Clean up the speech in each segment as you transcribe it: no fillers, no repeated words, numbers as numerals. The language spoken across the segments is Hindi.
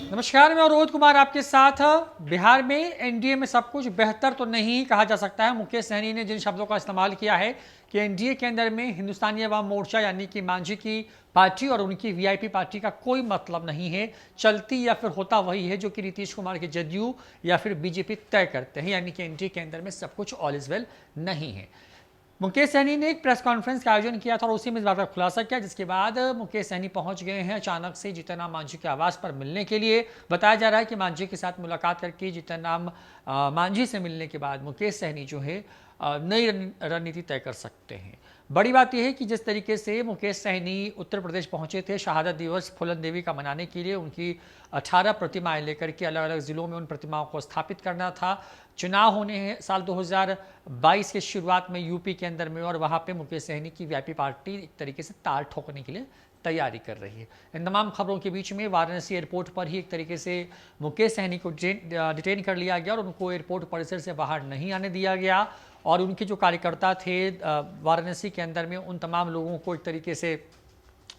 नमस्कार, मैं रोहित कुमार आपके साथ। बिहार में एनडीए में सब कुछ बेहतर तो नहीं कहा जा सकता है। मुकेश सहनी ने जिन शब्दों का इस्तेमाल किया है कि एनडीए के अंदर में हिंदुस्तानी अवाम मोर्चा यानी कि मांझी की पार्टी और उनकी वीआईपी पार्टी का कोई मतलब नहीं है। चलती या फिर होता वही है जो कि नीतीश कुमार के जदयू या फिर बीजेपी तय करते हैं, यानी कि एनडीए के अंदर में सब कुछ ऑल इज वेल नहीं है। मुकेश सहनी ने एक प्रेस कॉन्फ्रेंस का आयोजन किया था और उसी में इस बात का खुलासा किया, जिसके बाद मुकेश सहनी पहुंच गए हैं अचानक से जीतन राम मांझी के आवास पर मिलने के लिए। बताया जा रहा है कि मांझी के साथ मुलाकात करके जीतन राम मांझी से मिलने के बाद मुकेश सहनी जो है नई रणनीति तय कर सकते हैं। बड़ी बात यह है कि जिस तरीके से मुकेश सहनी उत्तर प्रदेश पहुंचे थे शहादत दिवस फूलन देवी का मनाने के लिए, उनकी 18 प्रतिमाएं लेकर के अलग अलग जिलों में उन प्रतिमाओं को स्थापित करना था। चुनाव होने हैं साल 2022 के शुरुआत में यूपी के अंदर में, और वहां पे मुकेश सहनी की वीआईपी पार्टी एक तरीके से ताल ठोकने के लिए तैयारी कर रही है। इन तमाम खबरों के बीच में वाराणसी एयरपोर्ट पर ही एक तरीके से मुकेश सहनी को डिटेन कर लिया गया और उनको एयरपोर्ट परिसर से बाहर नहीं आने दिया गया। और उनके जो कार्यकर्ता थे वाराणसी के अंदर में, उन तमाम लोगों को एक तरीके से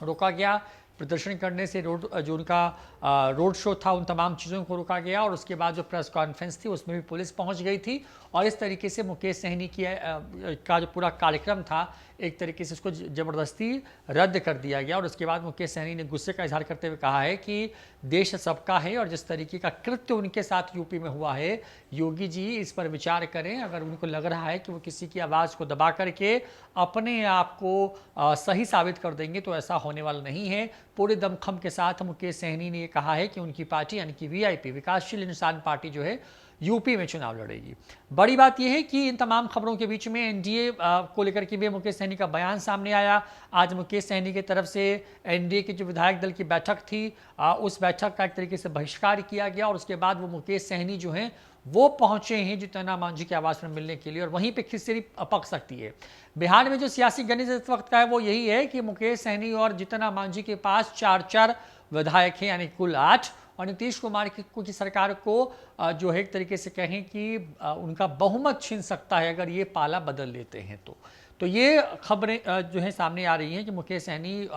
रोका गया। प्रदर्शन करने से जो उनका रोड शो था उन तमाम चीज़ों को रोका गया, और उसके बाद जो प्रेस कॉन्फ्रेंस थी उसमें भी पुलिस पहुंच गई थी। और इस तरीके से मुकेश सहनी का जो पूरा कार्यक्रम था एक तरीके से उसको ज़बरदस्ती रद्द कर दिया गया। और उसके बाद मुकेश सहनी ने गुस्से का इजहार करते हुए कहा है कि देश सबका है और जिस तरीके का कृत्य उनके साथ यूपी में हुआ है, योगी जी इस पर विचार करें। अगर उनको लग रहा है कि वो किसी की आवाज़ को दबा करके अपने आप को सही साबित कर देंगे तो ऐसा होने वाला नहीं है। पूरे दमखम के साथ मुकेश सहनी ने कहा है कि उनकी पार्टी यानी कि वीआईपी विकासशील इंसान पार्टी जो है यूपी में चुनाव लड़ेगी। बड़ी बात यह है कि इन तमाम खबरों के बीच में एनडीए को लेकर के भी मुकेश सहनी का बयान सामने आया। आज मुकेश सहनी की तरफ से एनडीए की जो विधायक दल की बैठक थी उस बैठक का एक तरीके से बहिष्कार किया गया, और उसके बाद वो मुकेश सहनी जो हैं वो पहुंचे हैं जीतन राम मांझी के आवास में मिलने के लिए, और वहीं पे खिचड़ी पक सकती है। बिहार में जो सियासी गणित इस वक्त का है वो यही है कि मुकेश सहनी और जीतन राम मांझी के पास 4 विधायक हैं, यानी कुल 8, और नीतीश कुमार की सरकार को जो है एक तरीके से कहें कि उनका बहुमत छीन सकता है अगर ये पाला बदल लेते हैं तो ये खबरें जो है सामने आ रही हैं कि मुकेश सहनी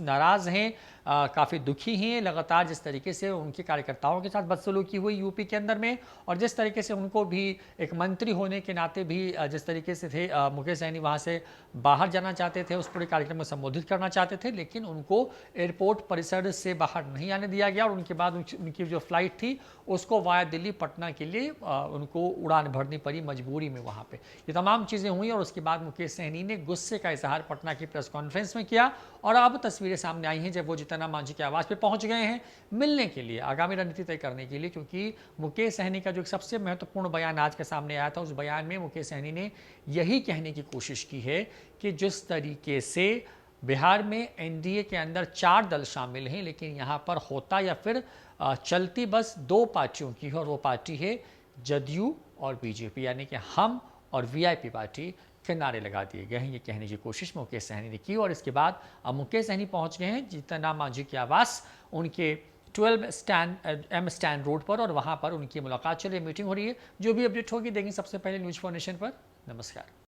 नाराज़ हैं, काफ़ी दुखी हैं लगातार जिस तरीके से उनके कार्यकर्ताओं के साथ बदसलूकी हुई यूपी के अंदर में, और जिस तरीके से उनको भी एक मंत्री होने के नाते भी जिस तरीके से थे मुकेश सहनी वहाँ से बाहर जाना चाहते थे, उस पूरे कार्यक्रम को संबोधित करना चाहते थे, लेकिन उनको एयरपोर्ट परिसर से बाहर नहीं आने दिया गया। और उनके बाद उनकी जो फ्लाइट थी उसको वाया दिल्ली पटना के लिए उनको उड़ान भरनी पड़ी मजबूरी में वहाँ पे। ये तमाम चीज़ें हुई और उसके बाद मुकेश सहनी ने गुस्से का इजहार पटना की प्रेस कॉन्फ्रेंस में किया, और अब तस्वीरें सामने आई हैं जब वो जीतन राम मांझी के आवास पे पहुंच गए हैं मिलने के लिए, आगामी रणनीति तय करने के लिए। क्योंकि मुकेश सहनी का जो सबसे महत्वपूर्ण बयान आज के सामने आया था, उस बयान में मुकेश सहनी ने यही कहने की कोशिश की है कि जिस तरीके से बिहार में एनडीए के अंदर 4 दल शामिल हैं, लेकिन यहाँ पर होता या फिर चलती बस 2 पार्टियों की है, और वो पार्टी है जदयू और बीजेपी, यानी कि हम और वीआईपी पार्टी के नारे लगा दिए गए हैं। ये कहने की कोशिश मुकेश सहनी ने की, और इसके बाद अब मुकेश सहनी पहुंच गए हैं जीतन राम मांझी के आवास उनके 12 एम स्टैंड रोड पर, और वहां पर उनकी मुलाकात चल रही है, मीटिंग हो रही है। जो भी अपडेट होगी देंगे सबसे पहले न्यूज़4नेशन पर। नमस्कार।